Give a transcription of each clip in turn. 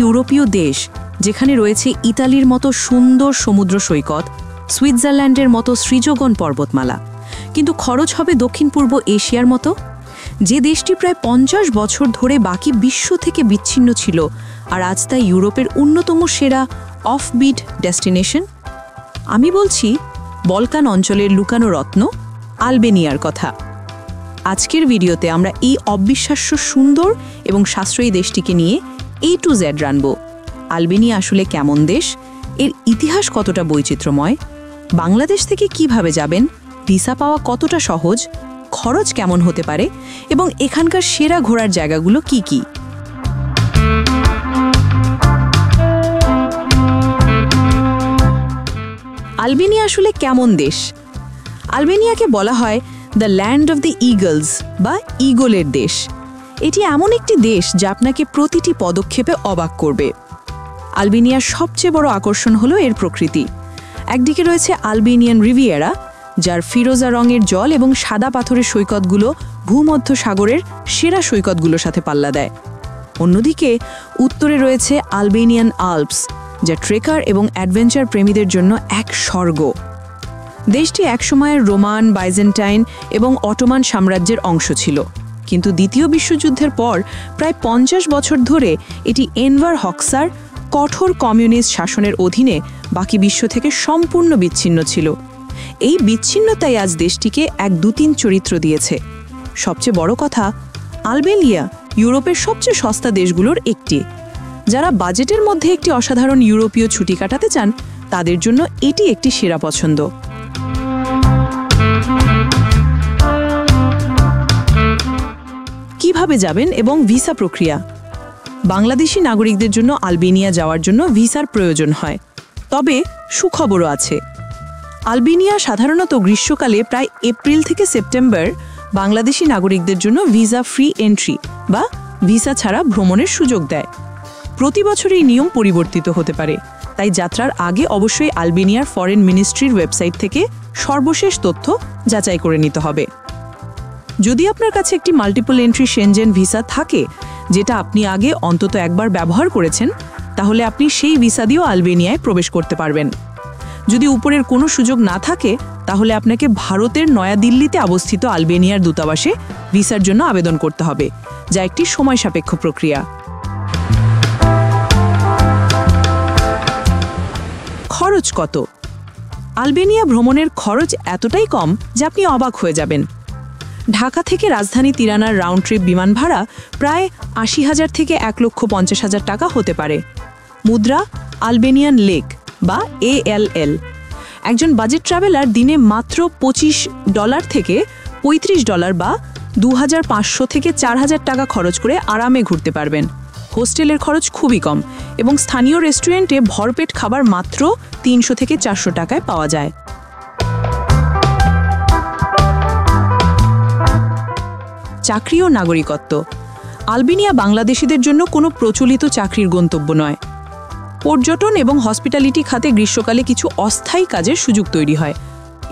ইউরোপীয় দেশ যেখানে রয়েছে ইতালির মতো সুন্দর সমুদ্র সৈকত, সুইজারল্যান্ডের মতো সৃজগণ পর্বতমালা, কিন্তু খরচ হবে দক্ষিণ পূর্ব এশিয়ার মতো, যে দেশটি প্রায় 50 বছর ধরে বাকি বিশ্ব থেকে বিচ্ছিন্ন ছিল আর আজ তা ইউরোপের অন্যতম সেরা অফবিট ডেস্টিনেশন। আমি বলছি বলকান অঞ্চলের লুকানো রত্ন আলবেনিয়ার কথা। আজকের ভিডিওতে আমরা এই অবিশ্বাস্য সুন্দর এবং সাশ্রয়ী দেশটিকে নিয়ে A to Z জানব। আলবেনিয়া আসলে কেমন দেশ, এর ইতিহাস কতটা বৈচিত্র্যময়, বাংলাদেশ থেকে কিভাবে যাবেন, ভিসা পাওয়া কতটা সহজ, খরচ কেমন হতে পারে এবং এখানকার সেরা ঘোরার জায়গাগুলো কি কি। আলবেনিয়া আসলে কেমন দেশ? আলবেনিয়াকে বলা হয় the land of the Eagles বা ইগলের দেশ। এটি এমন একটি দেশ যা আপনাকে প্রতিটি পদক্ষেপে অবাক করবে। আলবেনিয়ার সবচেয়ে বড় আকর্ষণ হলো এর প্রকৃতি। একদিকে রয়েছে আলবেনিয়ান রিভিয়েরা, যার ফিরোজা রঙের জল এবং সাদা পাথরের সৈকতগুলো ভূমধ্য সাগরের সেরা সৈকতগুলোর সাথে পাল্লা দেয়। অন্যদিকে উত্তরে রয়েছে আলবেনিয়ান আল্পস, যা ট্রেকার এবং অ্যাডভেঞ্চার প্রেমীদের জন্য এক স্বর্গ। দেশটি একসময়ের রোমান, বাইজেন্টাইন এবং অটোমান সাম্রাজ্যের অংশ ছিল, কিন্তু দ্বিতীয় বিশ্বযুদ্ধের পর প্রায় 50 বছর ধরে এটি এনভার হক্সার কঠোর কমিউনিস্ট শাসনের অধীনে বাকি বিশ্ব থেকে সম্পূর্ণ বিচ্ছিন্ন ছিল। এই বিচ্ছিন্নতাই আজ দেশটিকে এক দুতিন চরিত্র দিয়েছে। সবচেয়ে বড় কথা, আলবেনিয়া ইউরোপের সবচেয়ে সস্তা দেশগুলোর একটি। যারা বাজেটের মধ্যে একটি অসাধারণ ইউরোপীয় ছুটি কাটাতে চান, তাদের জন্য এটি একটি সেরা পছন্দ। কিভাবে যাবেন এবং ভিসা প্রক্রিয়া? বাংলাদেশি নাগরিকদের জন্য আলবেনিয়া যাওয়ার জন্য ভিসার প্রয়োজন হয়, তবে সুখবরও আছে। আলবেনিয়া সাধারণত গ্রীষ্মকালে প্রায় এপ্রিল থেকে সেপ্টেম্বর বাংলাদেশি নাগরিকদের জন্য ভিসা ফ্রি এন্ট্রি বা ভিসা ছাড়া ভ্রমণের সুযোগ দেয়। প্রতি বছর এই নিয়ম পরিবর্তিত হতে পারে, তাই যাত্রার আগে অবশ্যই আলবেনিয়ার ফরেন মিনিস্ট্রির ওয়েবসাইট থেকে সর্বশেষ তথ্য যাচাই করে নিতে হবে। যদি আপনার কাছে একটি মাল্টিপল এন্ট্রি সেনজেন ভিসা থাকে, যেটা আপনি আগে অন্তত একবার ব্যবহার করেছেন, তাহলে আপনি সেই ভিসা দিয়েও আলবেনিয়ায় প্রবেশ করতে পারবেন। যদি উপরের কোনো সুযোগ না থাকে, তাহলে আপনাকে ভারতের নয়াদিল্লিতে অবস্থিত আলবেনিয়ার দূতাবাসে ভিসার জন্য আবেদন করতে হবে, যা একটি সময় সাপেক্ষ প্রক্রিয়া। খরচ কত? আলবেনিয়া ভ্রমণের খরচ এতটাই কম যে আপনি অবাক হয়ে যাবেন। ঢাকা থেকে রাজধানী তিরানার রাউন্ড ট্রিপ বিমান ভাড়া প্রায় 80,000 থেকে 1,50,000 টাকা হতে পারে। মুদ্রা আলবেনিয়ান লেক বা ALL। একজন বাজেট ট্রাভেলার দিনে মাত্র $25 থেকে $35 বা 2,500 থেকে 4,000 টাকা খরচ করে আরামে ঘুরতে পারবেন। হোস্টেলের খরচ খুবই কম এবং স্থানীয় রেস্টুরেন্টে ভরপেট খাবার মাত্র 300 থেকে 400 টাকায় পাওয়া যায়। চাকরি ও নাগরিকত্ব। আলবেনিয়া বাংলাদেশিদের জন্য কোনো প্রচলিত চাকরির গন্তব্য নয়। পর্যটন এবং হসপিটালিটি খাতে গ্রীষ্মকালে কিছু অস্থায়ী কাজের সুযোগ তৈরি হয়।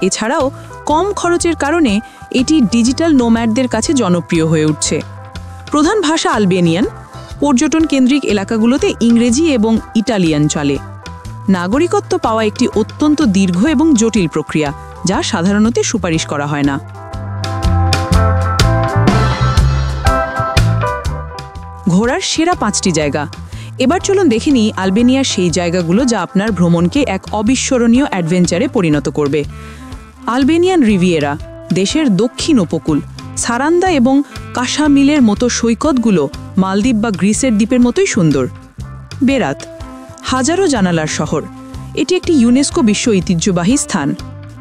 এছাড়াও কম খরচের কারণে এটি ডিজিটাল নোম্যাডদের কাছে জনপ্রিয় হয়ে উঠছে। প্রধান ভাষা আলবেনিয়ান, পর্যটন কেন্দ্রিক এলাকাগুলোতে ইংরেজি এবং ইটালিয়ান চলে। নাগরিকত্ব পাওয়া একটি অত্যন্ত দীর্ঘ এবং জটিল প্রক্রিয়া, যা সাধারণত সুপারিশ করা হয় না। ঘোরার সেরা 5টি জায়গা। এবার চলুন দেখে নিই আলবেনিয়ার সেই জায়গাগুলো যা আপনার ভ্রমণকে এক অবিস্মরণীয় অ্যাডভেঞ্চারে পরিণত করবে। আলবেনিয়ান রিভিয়েরা, দেশের দক্ষিণ উপকূল। সারান্দা এবং কাশামিলের মতো সৈকতগুলো মালদ্বীপ বা গ্রিসের দ্বীপের মতোই সুন্দর। বেরাত, হাজারো জানালার শহর। এটি একটি ইউনেস্কো বিশ্ব ঐতিহ্যবাহী স্থান।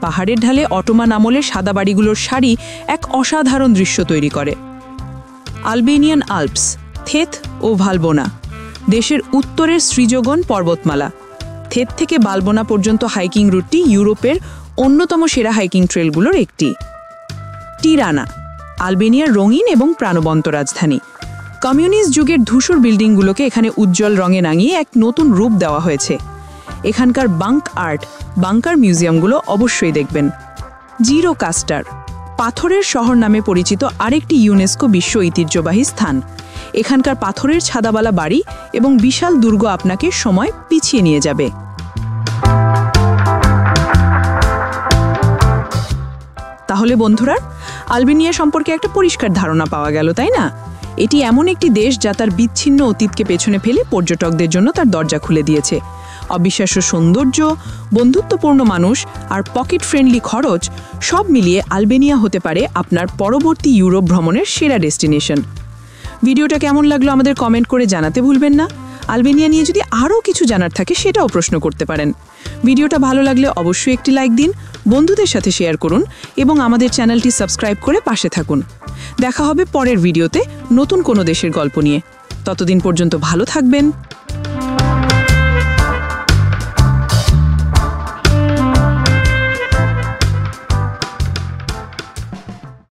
পাহাড়ের ঢালে অটোমান আমলের সাদা বাড়িগুলোর সারি এক অসাধারণ দৃশ্য তৈরি করে। আলবেনিয়ান আল্পস, থেত ও ভালবোনা, দেশের উত্তরের সৃজগণ পর্বতমালা। থেত থেকে বালবোনা পর্যন্ত হাইকিং রুটটি ইউরোপের অন্যতম সেরা হাইকিং ট্রেলগুলোর একটি। টিরানা, আলবেনিয়ার রঙিন এবং প্রাণবন্ত রাজধানী। কমিউনিস্ট যুগের ধূসর বিল্ডিংগুলোকে এখানে উজ্জ্বল রঙে রাঙিয়ে এক নতুন রূপ দেওয়া হয়েছে। এখানকার বাঙ্ক আর্ট, বাঙ্কার মিউজিয়ামগুলো অবশ্যই দেখবেন। জিরোকাস্টার, পাথরের শহর নামে পরিচিত আরেকটি ইউনেস্কো বিশ্ব ঐতিহ্যবাহী স্থান। এখানকার পাথরের ছাদাওয়ালা বাড়ি এবং বিশাল দুর্গ আপনাকে সময় পিছিয়ে নিয়ে যাবে। তাহলে বন্ধুরা, আলবেনিয়া সম্পর্কে একটা পরিষ্কার ধারণা পাওয়া গেল, তাই না? এটি এমন একটি দেশ যা তার বিচ্ছিন্ন অতীতকে পেছনে ফেলে পর্যটকদের জন্য তার দরজা খুলে দিয়েছে। অবিশ্বাস্য সৌন্দর্য, বন্ধুত্বপূর্ণ মানুষ আর পকেট ফ্রেন্ডলি খরচ সব মিলিয়ে আলবেনিয়া হতে পারে আপনার পরবর্তী ইউরোপ ভ্রমণের সেরা ডেস্টিনেশন। ভিডিওটা কেমন লাগলো আমাদের কমেন্ট করে জানাতে ভুলবেন না। আলবেনিয়া নিয়ে যদি আরও কিছু জানার থাকে সেটাও প্রশ্ন করতে পারেন। ভিডিওটা ভালো লাগলে অবশ্যই একটি লাইক দিন, বন্ধুদের সাথে শেয়ার করুন এবং আমাদের চ্যানেলটি সাবস্ক্রাইব করে পাশে থাকুন। দেখা হবে পরের ভিডিওতে নতুন কোনো দেশের গল্প নিয়ে। ততদিন পর্যন্ত ভালো থাকবেন।